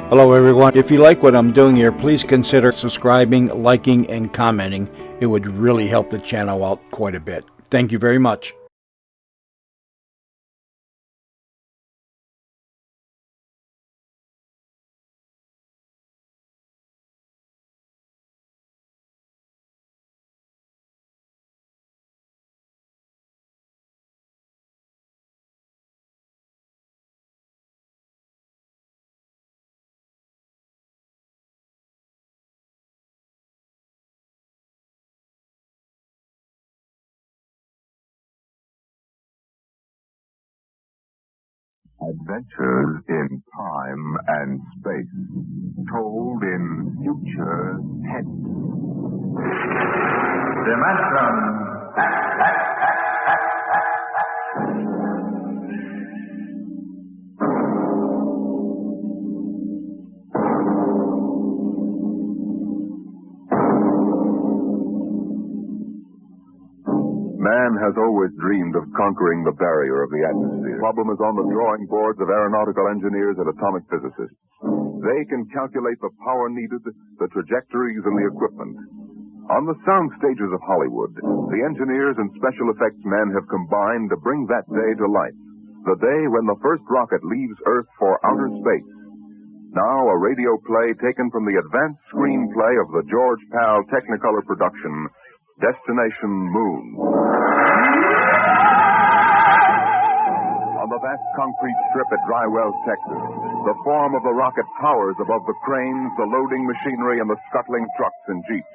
Hello, everyone. If you like what I'm doing here, please consider subscribing, liking, and commenting. It would really help the channel out quite a bit. Thank you very much. Adventures in time and space, told in future tense. Dimension. Man has always dreamed of conquering the barrier of the atmosphere. The problem is on the drawing boards of aeronautical engineers and atomic physicists. They can calculate the power needed, the trajectories, and the equipment. On the sound stages of Hollywood, the engineers and special effects men have combined to bring that day to life. The day when the first rocket leaves Earth for outer space. Now a radio play taken from the advanced screenplay of the George Pal Technicolor production, Destination Moon. On the vast concrete strip at Dry Wells, Texas, the form of the rocket towers above the cranes, the loading machinery, and the scuttling trucks and jeeps.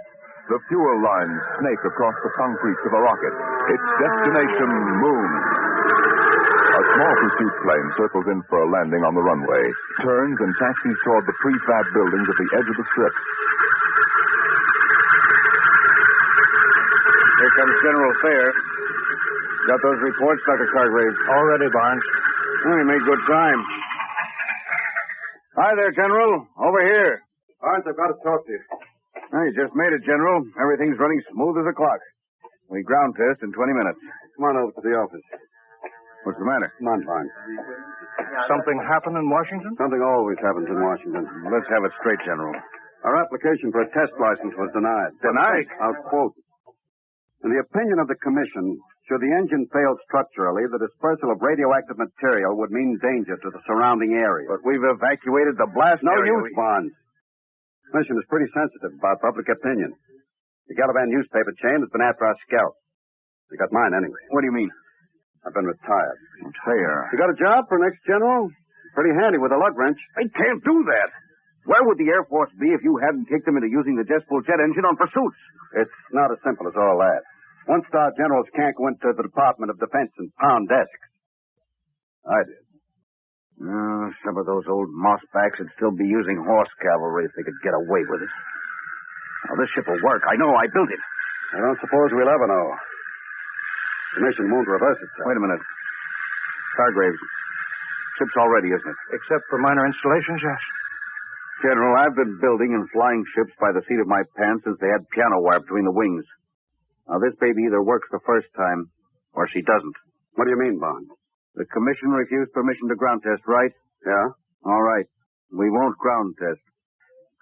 The fuel lines snake across the concrete to the rocket. It's Destination Moon. A small pursuit plane circles in for a landing on the runway, turns and taxis toward the prefab buildings at the edge of the strip. Here comes General Thayer. Got those reports, Dr. Cargraves? All ready, Barnes. Oh, you made good time. Hi there, General. Over here. Barnes, I've got to talk to you. Oh, you just made it, General. Everything's running smooth as a clock. We ground test in 20 minutes. Come on over to the office. What's the matter? Come on, Barnes. Something happened in Washington? Something always happens in Washington. Let's have it straight, General. Our application for a test license was denied. Denied? I'll quote. In the opinion of the Commission, should the engine fail structurally, the dispersal of radioactive material would mean danger to the surrounding area. But we've evacuated the blast No area. use, Barnes. The Commission is pretty sensitive about public opinion. The Galavan newspaper chain has been after our scalp. They got mine anyway. What do you mean? I've been retired. Thayer. You got a job for next general? Pretty handy with a lug wrench. They can't do that. Where would the Air Force be if you hadn't kicked them into using the jet-fuel jet engine on pursuits? It's not as simple as all that. One-star generals can't go into the Department of Defense and pound desks. I did. Some of those old mossbacks would still be using horse cavalry if they could get away with it. Now, this ship will work. I know. I built it. I don't suppose we'll ever know. The Commission won't reverse itself. Wait a minute. Cargraves, ship's all ready, isn't it? Except for minor installations, yes. General, I've been building and flying ships by the seat of my pants since they had piano wire between the wings. Now, this baby either works the first time or she doesn't. What do you mean, Bond? The Commission refused permission to ground test, right? Yeah? All right. We won't ground test.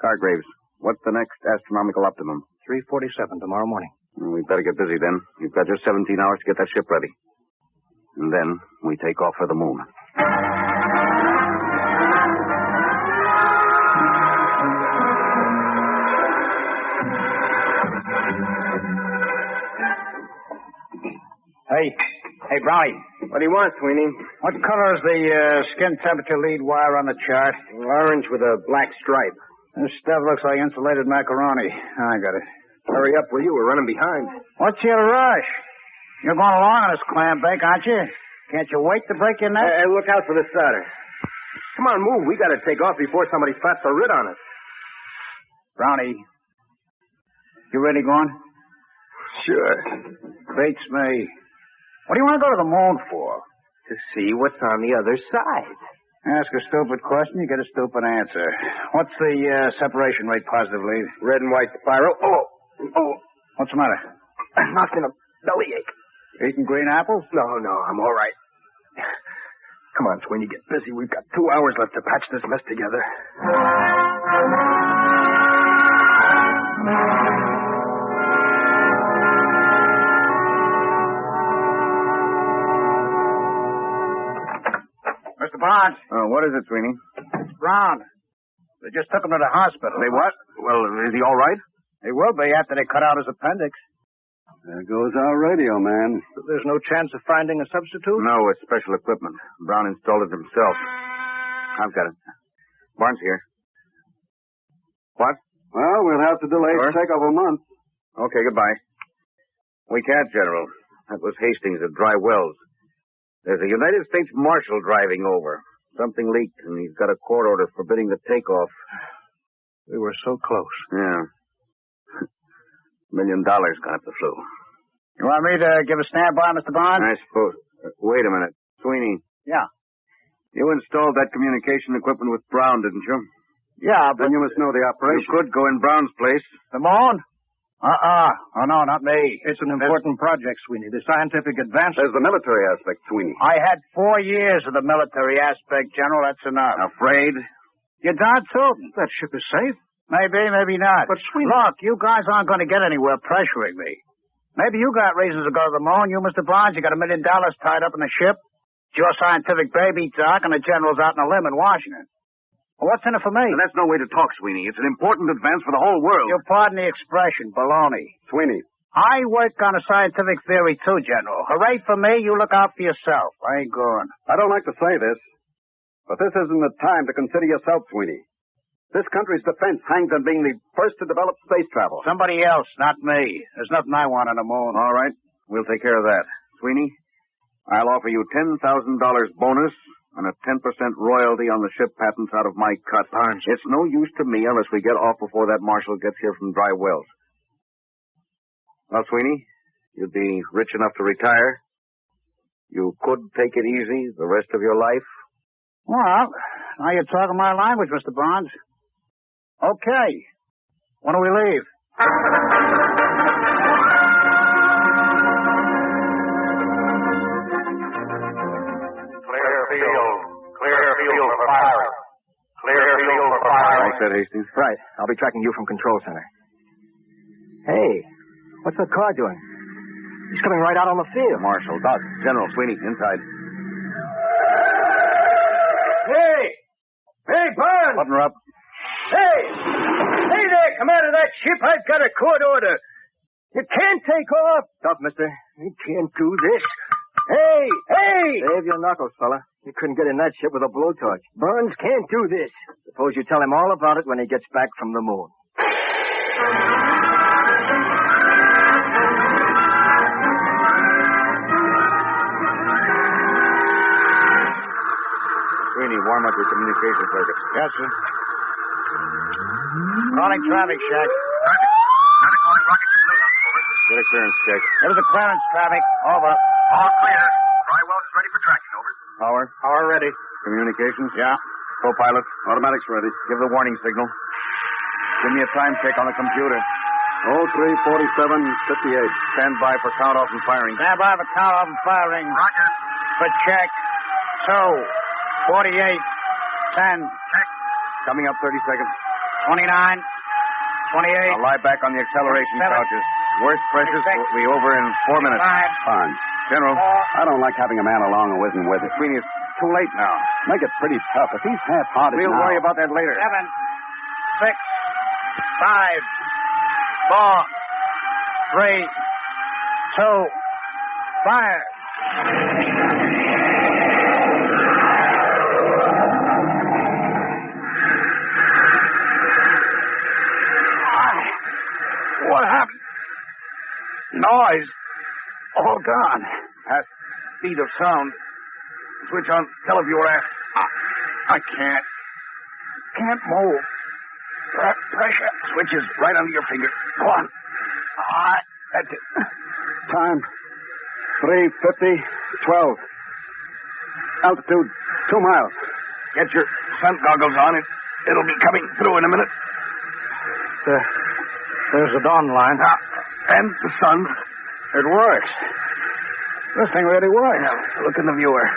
Cargraves, what's the next astronomical optimum? 3:47 tomorrow morning. We better get busy then. You've got just 17 hours to get that ship ready. And then we take off for the moon. Hey, Brownie. What do you want, Sweeney? What color is the skin temperature lead wire on the chart? Orange with a black stripe. This stuff looks like insulated macaroni. I got it. Hurry up, will you? We're running behind. What's your rush? You're going along on this clam bake, aren't you? Can't you wait to break your neck? Hey, look out for the starter. Come on, move. We got to take off before somebody spots a writ on us. Brownie, you ready going? Sure. Beats me. What do you want to go to the moon for? To see what's on the other side. Ask a stupid question, you get a stupid answer. What's the separation rate positively? Red and white spiral. Oh. What's the matter? Nothing. A bellyache. Eating green apples? No, I'm all right. Come on, Sweeney, get busy. We've got 2 hours left to patch this mess together. is it, Sweeney? Brown. They just took him to the hospital. They what? Well, is he all right? He will be after they cut out his appendix. There goes our radio man. There's no chance of finding a substitute? No, it's special equipment. Brown installed it himself. I've got it. Barnes here. What? Well, we'll have to delay Sure. the takeoff a month. Okay, goodbye. We can't, General. That was Hastings at Dry Wells. There's a United States Marshal driving over. Something leaked, and he's got a court order forbidding the takeoff. We were so close. Yeah. $1 million got up the flu. You want me to give a standby, Mr. Barnes? I suppose. Wait a minute. Sweeney. Yeah. You installed that communication equipment with Brown, didn't you? Yeah, but... Then you must know the You operation. could go in Brown's place. The moon? Oh, no, not me. It's an important project, Sweeney. The scientific advance... There's the military aspect, Sweeney. I had 4 years of the military aspect, General. That's enough. Afraid? You're darn certain. That ship is safe? Maybe, maybe not. But, Sweeney... Look, you guys aren't going to get anywhere pressuring me. Maybe you got reasons to go to the moon. You, Mr. Barnes, you got $1 million tied up in the ship. It's your scientific baby, Doc, and the General's out on a limb in Washington. Well, what's in it for me? That's no way to talk, Sweeney. It's an important advance for the whole world. You pardon the expression, baloney. Sweeney. I work on a scientific theory, too, General. Hooray for me, you look out for yourself. I ain't going. I don't like to say this, but this isn't the time to consider yourself, Sweeney. This country's defense hangs on being the first to develop space travel. Somebody else, not me. There's nothing I want on the moon. All right. We'll take care of that. Sweeney, I'll offer you $10,000 bonus and a 10% royalty on the ship patents out of my cut. Barnes. It's no use to me unless we get off before that marshal gets here from Dry Wells. Well, Sweeney, you'd be rich enough to retire. You could take it easy the rest of your life. Well, now you're talking my language, Mr. Barnes. Okay. When do we leave? Clear field for firing. Clear field for firing. All set, Hastings. Right. I'll be tracking you from control center. Hey, what's that car doing? He's coming right out on the field. Marshal, Doc, General, Sweeney, inside. Hey! Hey, Barnes! Button her up. Hey! Hey there, commander of that ship. I've got a court order. You can't take off. Stop, mister. You can't do this. Hey! Hey! Save your knuckles, fella. You couldn't get in that ship with a blowtorch. Burns can't do this. Suppose you tell him all about it when he gets back from the moon. Sweeney, warm up your communication circuit. Yes, sir. Calling traffic shack. Traffic calling rocket ship Luna. Over. Get a clearance check. There was a clearance traffic. Over. All clear. Dry Wells is ready for tracking. Over. Power. Power ready. Communications. Yeah. Co-pilot. Automatics ready. Give the warning signal. Give me a time check on the computer. 03:47:58. Stand by for count off and firing. Stand by for count off and firing. Roger. For check. 2. 48. 10. Check. Coming up 30 seconds. 29. 28. I'll lie back on the acceleration 27. couches. Worst pressures 26. will be over in 4 minutes. 5. Fine. General. I don't like having a man along who isn't with it. Sweeney, it's too late now. Make it pretty tough. If he's half-hearted We'll now... worry about that later. 7. 6. 5. 4. 3. 2. Fire. What happened? Noise. All gone. Past speed of sound. Switch on televiewer app. I can't. Can't move. Pressure switch is right under your finger. Go on. That's it. Time. 3:50:12. Altitude 2 miles. Get your sun goggles on. It'll be coming through in a minute. There's the dawn line. And the sun. It works. This thing really works. Now, look in the viewer.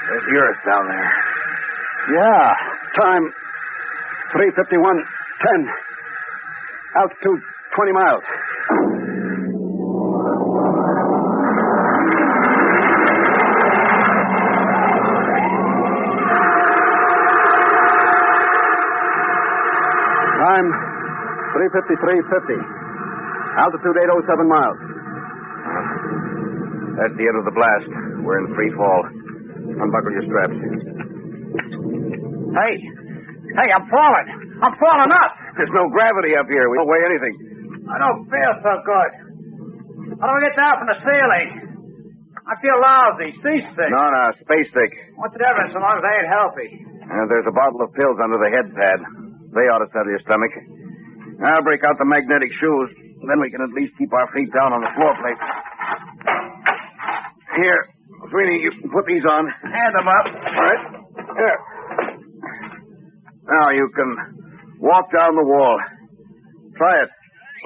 There's the Earth down there. Yeah. Time. 3:51:10. Altitude 20 miles. Time, 3:53:50. Altitude 807 miles. That's the end of the blast. We're in free fall. Unbuckle your straps. Hey, I'm falling. I'm falling up. There's no gravity up here. We don't weigh anything. I don't feel so good. How do I get down from the ceiling? I feel lousy, seasick. No, space sick. What's the difference so long as I ain't healthy? There's a bottle of pills under the head pad. They ought to settle your stomach. I'll break out the magnetic shoes. Then we can at least keep our feet down on the floor plate. Here, Sweeney, you can put these on. Hand them up. All right. Here. Now you can walk down the wall. Try it.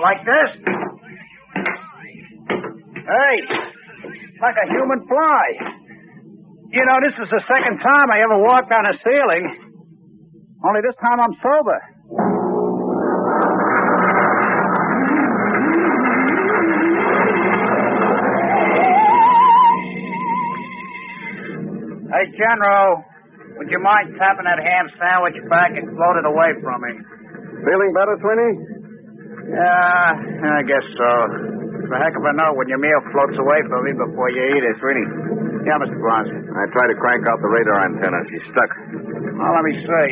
Like this? Hey, like a human fly. You know, this is the second time I ever walked on a ceiling. Only this time I'm sober. Hey, General, would you mind tapping that ham sandwich back and float it away from me? Feeling better, Sweeney? Yeah, I guess so. It's a heck of a note when your meal floats away from me before you eat it. Sweeney. Yeah, Mr. Barnes. I tried to crank out the radar antenna. She's stuck. Well, let me see.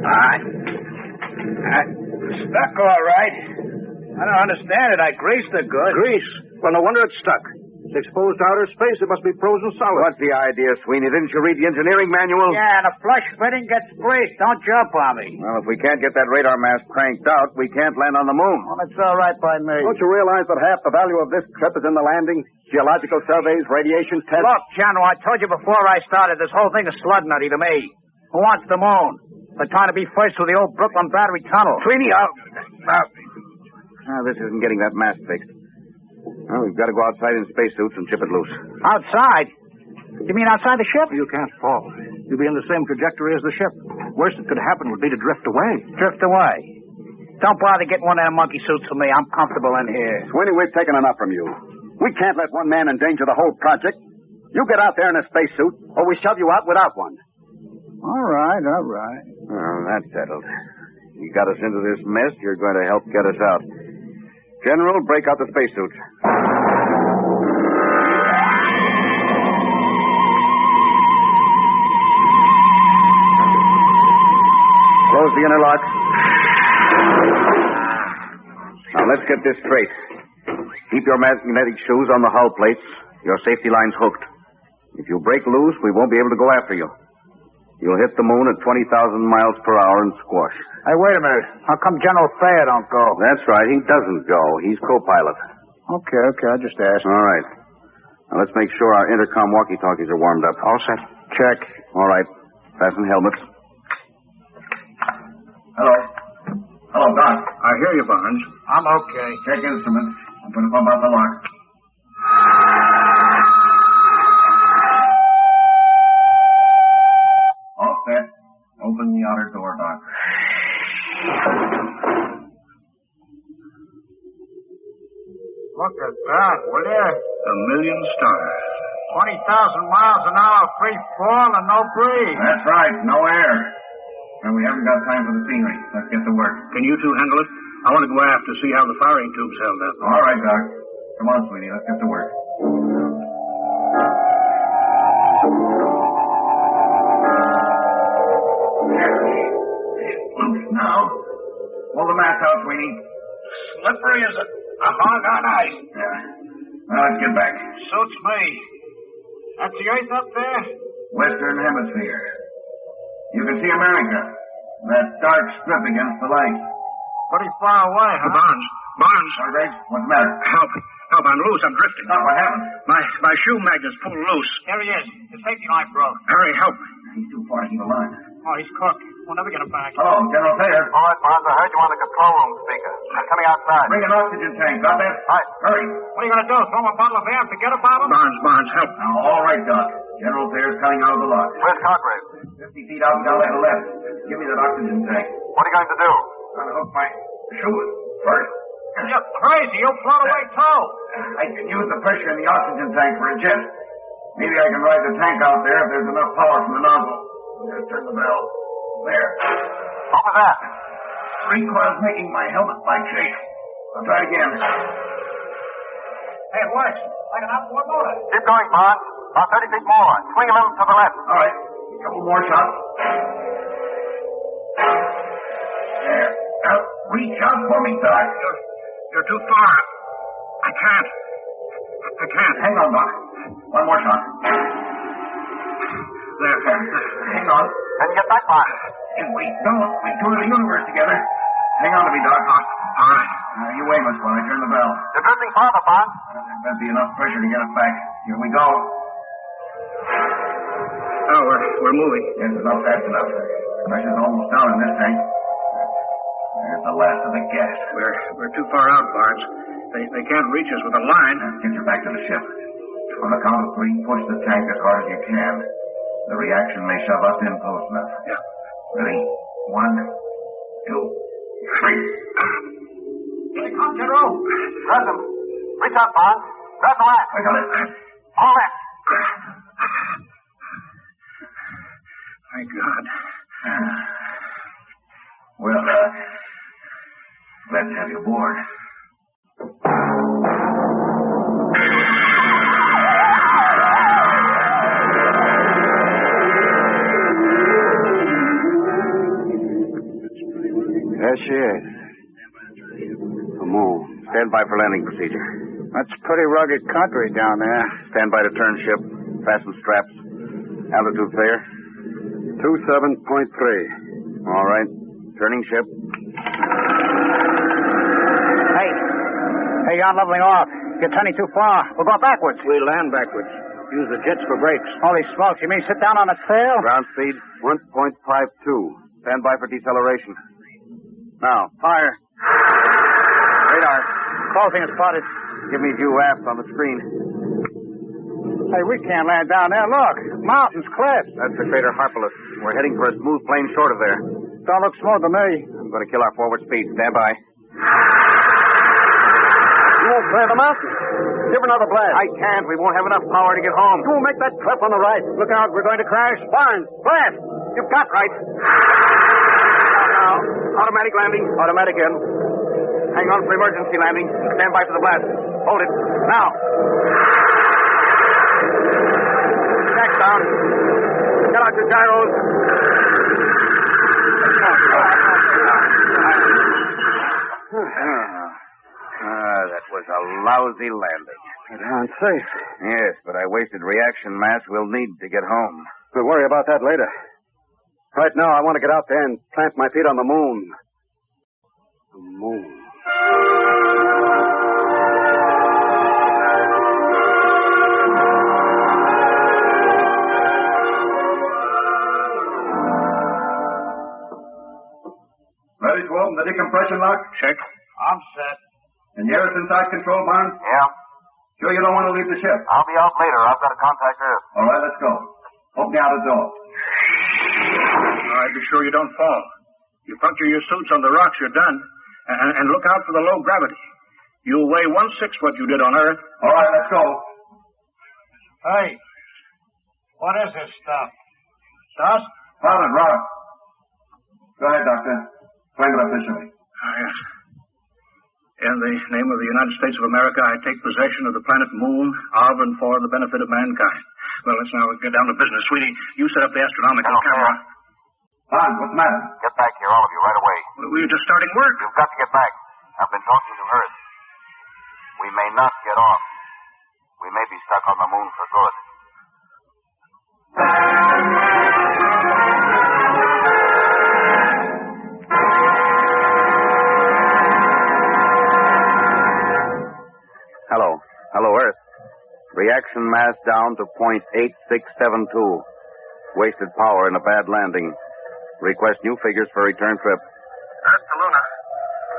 All right. Stuck all right. I don't understand it. I greased it good. Grease? Well, no wonder it's stuck. It's exposed to outer space. It must be frozen solid. What's the idea, Sweeney? Didn't you read the engineering manual? Yeah, and a flush fitting gets greased. Don't jump on me. Well, if we can't get that radar mast cranked out, we can't land on the moon. Well, it's all right by me. Don't you realize that half the value of this trip is in the landing? Geological surveys, radiation tests. Look, General, I told you before I started, this whole thing is slud nutty to me. Who wants the moon? They're trying to be first with the old Brooklyn Battery Tunnel. Sweeney, this isn't getting that mast fixed. Well, we've got to go outside in spacesuits and chip it loose. Outside? You mean outside the ship? You can't fall. You'll be in the same trajectory as the ship. Worst that could happen would be to drift away. Drift away? Don't bother getting one of them monkey suits for me. I'm comfortable in here. Sweeney, we've taken enough from you. We can't let one man endanger the whole project. You get out there in a spacesuit, or we shove you out without one. All right. Well, that's settled. You got us into this mess. You're going to help get us out. General, break out the spacesuits. Close the inner lock. Now, let's get this straight. Keep your magnetic shoes on the hull plates. Your safety line's hooked. If you break loose, we won't be able to go after you. You'll hit the moon at 20,000 miles per hour and squash. Hey, wait a minute. How come General Thayer don't go? That's right. He doesn't go. He's co-pilot. Okay. I just asked. All right. Now, let's make sure our intercom walkie-talkies are warmed up. All set. Check. All right. Fasten helmets. Hello, Doc. I hear you, Barnes. I'm okay. Check instruments. I'm going to pump out the lock. All set. Open the outer door, Doc. Look at that, will you? 1,000,000 stars. 20,000 miles an hour, free fall, and no breeze. That's right. No air. And we haven't got time for the scenery. Let's get to work. Can you two handle it? I want to go aft to see how the firing tubes held up. All right, Doc. Come on, Sweeney. Let's get to work. Now, pull the mast out, Sweeney. Slippery as a hog on ice. Yeah. Now, let's get back. Suits me. That's the Earth up there? Western Hemisphere. You can see America. That dark strip against the light. Pretty far away, huh? Barnes. All right, what's the matter? Help, I'm loose. I'm drifting. Doc, what happened? My shoe magnet's pulled loose. There he is. His safety line broke. Hurry, help. He's too far to keep a line. Oh, he's cooked. We'll never get him back. Hello, General Thayer. All right, Barnes, I heard you on the control room speaker. I'm coming outside. Bring an oxygen tank. Got that? Right. Hurry. What are you going to do? Throw him a bottle of air and forget about him? Barnes, help. Now, all right, Doc. General Thayer's coming out of the lock. Where's Congreve? 50 feet out down that left. Give me that oxygen tank. What are you going to do? I'm going to hook my shoe first. You're crazy. You'll float away, too. I can use the pressure in the oxygen tank for a jet. Maybe I can ride the tank out there if there's enough power from the nozzle. Just turn the bell. There. What was that? Recoil's making my helmet light shake. I'll try it again. Hey, it works. Like an outboard motor. Keep going, Barnes. About 30 feet more. Swing a little to the left. All right. A couple more shots. There. Now, reach out for me, Doc. You're too far. I can't. Hang on, Doc. One more shot. There. Hang on. Then get back, Barnes. If we don't, we tour the universe together. Hang on to me, Doc. All right. You aimless while I turn the bell. You're drifting farther, Barnes. There'd be enough pressure to get us back. Here we go. Oh, we're moving. Yes, it's not fast enough. Pressure's almost down in this tank. There's the last of the gas. We're too far out, Barnes. They can't reach us with a line. Get you back to the ship. On the count of 3, push the tank as hard as you can. The reaction may shove us in close enough. Yeah. Ready? 1, 2, 3. Here they come, General. Grab them. Reach out, Barnes. Grab the line. I got it. All in. Thank God. Well, let's have you aboard. There she is. The moon. Stand by for landing procedure. That's pretty rugged country down there. Stand by to turn ship. Fasten straps. Altitude clear. 27.3. All right. Turning ship. Hey, you're leveling off. You're turning too far. We're going backwards. We land backwards. Use the jets for brakes. Holy smokes, you mean sit down on its tail? Ground speed 1.52. Stand by for deceleration. Now, fire. Radar. Closing is spotted. Give me view aft on the screen. Hey, we can't land down there. Look, mountains, cliffs. That's the crater Harpalus. We're heading for a smooth plane short of there. Don't look smooth to me. I'm going to kill our forward speed. Stand by. You won't clear the mountain. Give another blast. I can't. We won't have enough power to get home. You won't make that cleft on the right. Look out, we're going to crash. Barnes, blast. You've got right. Now, automatic landing. Automatic in. Hang on for emergency landing. Stand by for the blast. Hold it. Now. Next down. Get out your gyros. That was a lousy landing. Unsafe. Yes, but I wasted reaction mass we'll need to get home. We'll worry about that later. Right now, I want to get out there and plant my feet on the moon. The moon. Ready to open the decompression lock? Check. I'm set. And you're inside control, Barnes? Yeah. Sure you don't want to leave the ship? I'll be out later. I've got to contact Earth. All right, let's go. Open the outer door. All right, be sure you don't fall. You puncture your suits on the rocks, you're done. And look out for the low gravity. You'll weigh 1/6 what you did on Earth. All right, let's go. Hey, what is this stuff? Dust? Powdered rock. Go ahead, Doctor. Claim it officially. Yes. In the name of the United States of America, I take possession of the planet Moon, of and for the benefit of mankind. Well, let's now get down to business. Sweetie, you set up the astronomical camera. Barnes, what's the matter? Get back here, all of you, right away. We were just starting work. You've got to get back. I've been talking to Earth. We may not get off. We may be stuck on the moon for good. Hello. Hello, Earth. Reaction mass down to 0.8672. Wasted power in a bad landing. Request new figures for return trip. Earth to Luna.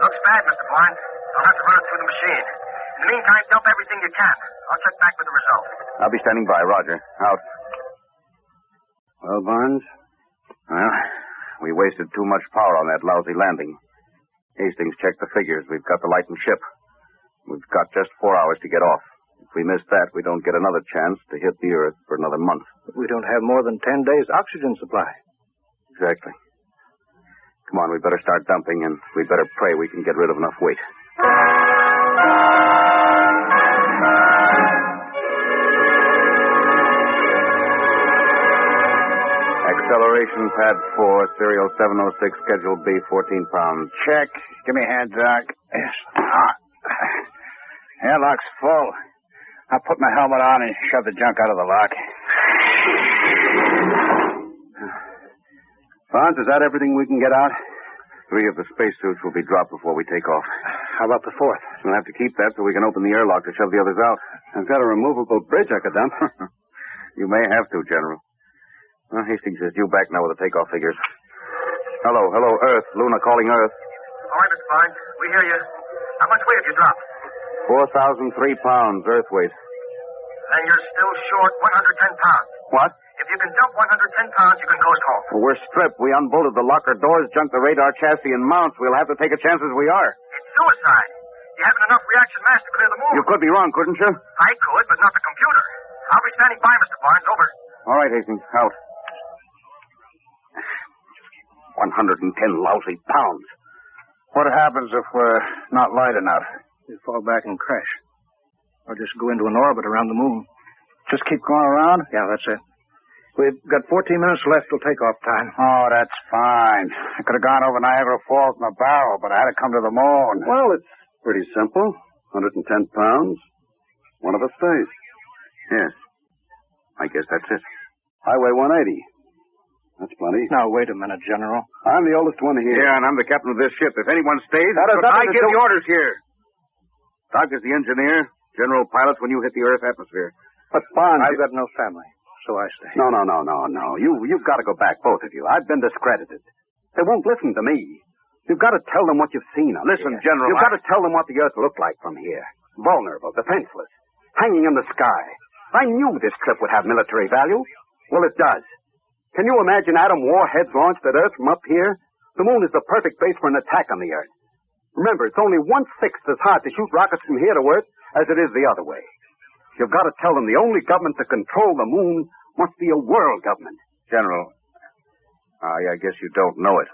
Looks bad, Mr. Blind. I'll have to run it through the machine. In the meantime, dump everything you can. I'll check back with the result. I'll be standing by. Roger. Out. Well, Barnes? Well, we wasted too much power on that lousy landing. Hastings checked the figures. We've got the lightened ship. We've got just 4 hours to get off. If we miss that, we don't get another chance to hit the Earth for another month. But we don't have more than 10 days' oxygen supply. Exactly. Come on, we better start dumping, and we better pray we can get rid of enough weight. Acceleration pad 4, serial 706, schedule B, 14 pounds. Check. Give me a hand, Doc. Yes. Airlock's full. I'll put my helmet on and shove the junk out of the lock. Bonds, is that everything we can get out? 3 of the spacesuits will be dropped before we take off. How about the 4th? We'll have to keep that so we can open the airlock to shove the others out. I've got a removable bridge I could dump. You may have to, General. Well, Hastings is due back now with the takeoff figures. Hello, Earth. Luna calling Earth. All right, Mr. Barnes. We hear you. How much weight have you dropped? 4,003 pounds, Earth weight. And you're still short 110 pounds. What? If you can dump 110 pounds, you can coast home. Well, we're stripped. We unbolted the locker doors, junked the radar chassis and mounts. We'll have to take a chance as we are. It's suicide. You haven't enough reaction mass to clear the moon. You could be wrong, couldn't you? I could, but not the computer. I'll be standing by, Mr. Barnes. Over. All right, Hastings. Out. 110 lousy pounds. What happens if we're not light enough? We fall back and crash. Or just go into an orbit around the moon. Just keep going around? Yeah, that's it. We've got 14 minutes left till takeoff time. Oh, that's fine. I could have gone over Niagara Falls in a barrel, but I had to come to the moon. Well, it's pretty simple. 110 pounds. One of us stays. Yes. I guess that's it. I weigh 180. That's plenty. Now, wait a minute, General. I'm the oldest one here. Yeah, and I'm the captain of this ship. If anyone stays, That has but I nothing to give do- the orders here. Doc is the engineer. General pilots when you hit the Earth atmosphere. But Bonds... I've got no family, so I stay. No. You've got to go back, both of you. I've been discredited. They won't listen to me. You've got to tell them what you've seen up Listen, here. General, You've got to tell them what the Earth looked like from here. Vulnerable, defenseless, hanging in the sky. I knew this trip would have military value. Well, it does. Can you imagine atom warheads launched at Earth from up here? The moon is the perfect base for an attack on the Earth. Remember, it's only 1/6 as hard to shoot rockets from here to Earth as it is the other way. You've got to tell them the only government to control the moon must be a world government. General, I guess you don't know it.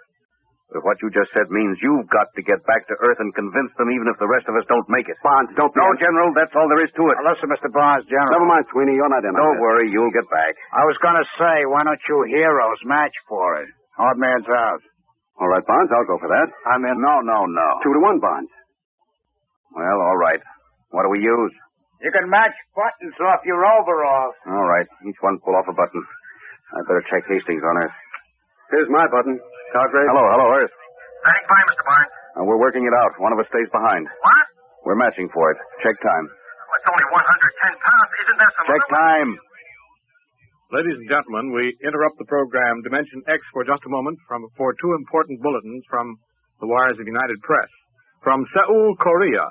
But what you just said means you've got to get back to Earth and convince them even if the rest of us don't make it. Bonds, don't be... No, General, that's all there is to it. Now, listen, Mr. Barnes, General. Never mind, Sweeney. You're not in on Don't this. worry, you'll get back. I was going to say, why don't you heroes match for it? Odd man's out. All right, Bonds, I'll go for that. I'm in. No. 2-1, Bonds. Well, all right. What do we use? You can match buttons off your overalls. All right. Each one pull off a button. I better check Hastings on Earth. Here's my button. Cargrave. Hello, Earth. Standing by, Mr. Barnes. We're working it out. One of us stays behind. What? We're matching for it. Check time. Well, it's only 110 pounds. Isn't there some Check other way? time. Ladies and gentlemen, we interrupt the program Dimension X for just a moment for 2 important bulletins from the wires of United Press. From Seoul, Korea,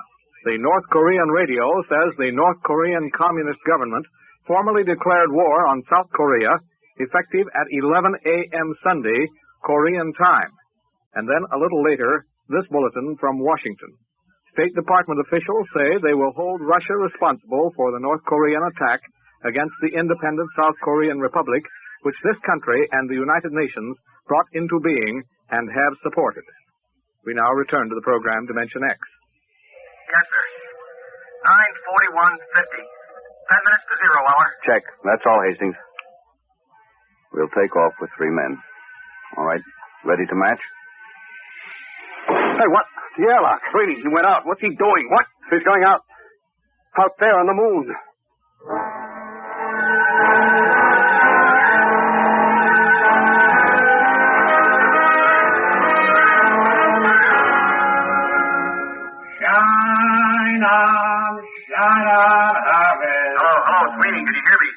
the North Korean radio says the North Korean Communist government formally declared war on South Korea effective at 11 a.m. Sunday, Korean time. And then a little later, this bulletin from Washington. State Department officials say they will hold Russia responsible for the North Korean attack against the independent South Korean Republic, which this country and the United Nations brought into being and have supported. We now return to the program Dimension X. Yes, sir. 9:41:50. 10 minutes to 0 hour. Check. That's all, Hastings. We'll take off with 3 men. All right. Ready to match? Hey, what? The airlock. Sweeney, he went out. What's he doing? What? He's going out. Out there on the moon. Shine on, harvest. Hello, Sweeney. Can you hear me?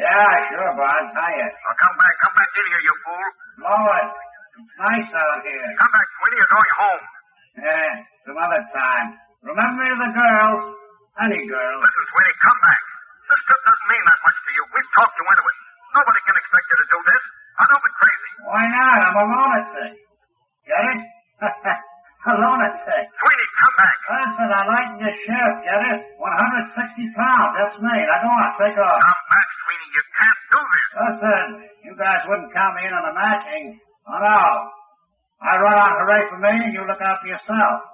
Yeah, sure, Bud. Hiya. Oh, come back in here, you fool. Blow it. It's nice out here. Come back, Sweeney. You're going home. Yeah, some other time. Remember the girls? Honey girls. Listen, Sweeney, come back. This trip doesn't mean that much to you. We've talked you into it. Nobody can expect you to do this. I know it's crazy. Why not? I'm a lunatic. Get it? A lunatic. Sweeney, come back. Listen, I like your ship. Get it? 160 pounds. That's me. Now go on. Take off. Come back, Sweeney. You can't do this. Listen, you guys wouldn't count me in on the matching. Oh, no. I run out hooray for me, and you look out for yourself.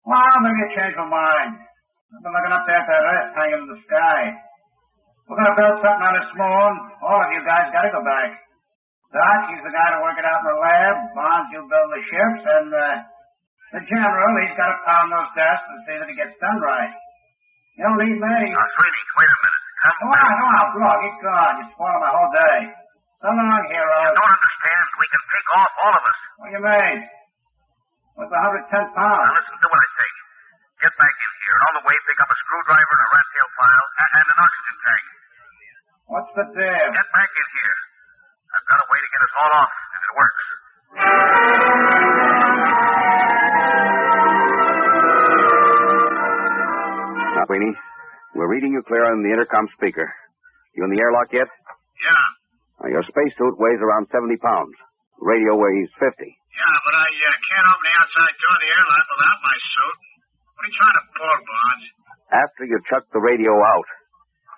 Well, maybe you change my mind. I've been looking up there at that earth hanging in the sky. We're going to build something on this moon. All of you guys got to go back. Doc, he's the guy to work it out in the lab. Bonds, you build the ships. And the general, he's got to pound those desks and see that it gets done right. You don't need me. Now, sweetie, wait a minute. Come on, Block. Get gone. You're spoiling my whole day. So long, hero. You don't understand. We can take off, all of us. What do you mean? What's 110 pounds? Now, listen to what I say. Get back in here, and on the way, pick up a screwdriver and a rat tail file and an oxygen tank. What's the deal? Get back in here. I've got a way to get us all off, if it works. Now, Sweeney, we're reading you clear on the intercom speaker. You in the airlock yet? Yeah. Now, your spacesuit weighs around 70 pounds. Radio weighs 50. Yeah, but I can't open the outside door of the airlock without my suit. What are you trying to pull, Bonds? After you chuck the radio out,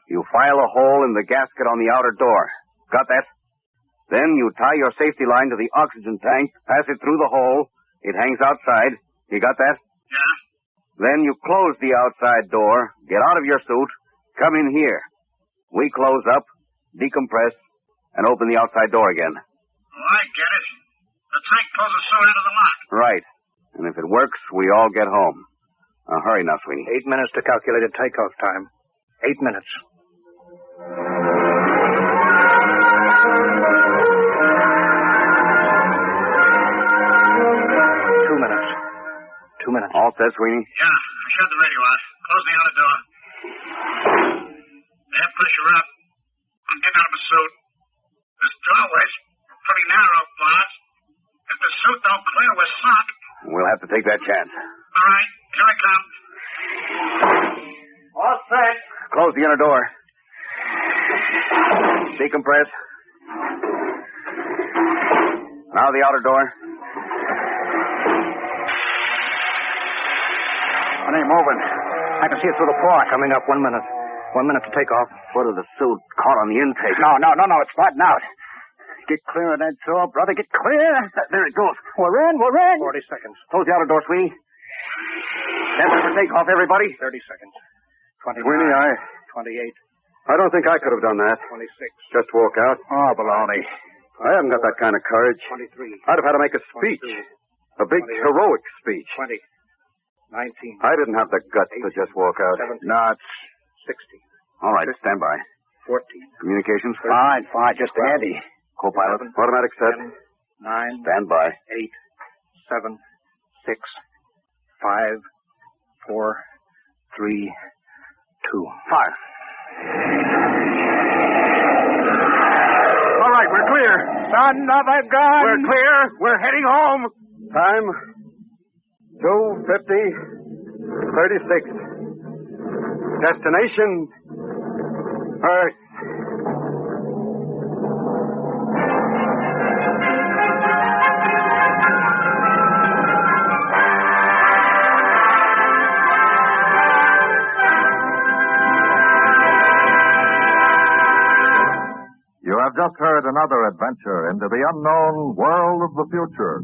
you file a hole in the gasket on the outer door. Got that? Then you tie your safety line to the oxygen tank, pass it through the hole. It hangs outside. You got that? Yeah. Then you close the outside door, get out of your suit, come in here. We close up, decompress, and open the outside door again. Oh, I get it. The tank pulls the suit out of the lock. Right. And if it works, we all get home. Now, hurry now, Sweeney. 8 minutes to calculated takeoff time. 8 minutes. 2 minutes. 2 minutes. All set, Sweeney? Yeah, I shut the radio off. Close the outer door. Air pressure up. I'm getting out of my suit. This doorway's pretty narrow, Bonds. If the suit don't clear, we're sunk. We'll have to take that chance. All right, here I come. All set. Close the inner door. Decompress. Now the outer door. It ain't moving. I can see it through the fog coming up. 1 minute. 1 minute to take off. Foot of the suit caught on the intake. No. It's flattened out. Get clear of that door, brother. Get clear. There it goes. We're in. 40 seconds. Close the outer door, Sweeney. Stand by for takeoff, everybody. 30 seconds. 29. Sweeney, 28. I don't think I could have done that. 26. Just walk out. Oh, baloney. I haven't got that kind of courage. 23. I'd have had to make a speech. 22, A big, 28, heroic speech. 20. 19. I didn't have the guts to just walk out. 17. Nuts. 60. All right, stand by. 14. Communications? Fine. Just handy. Co-pilot? Automatic set. 9. Stand by. 8. 7. 6. 5. 4. 3. 2. Fire. All right, we're clear. Son of a gun! We're clear. We're heading home. Time 2:50, 36. Destination Earth. You have just heard another adventure into the unknown world of the future.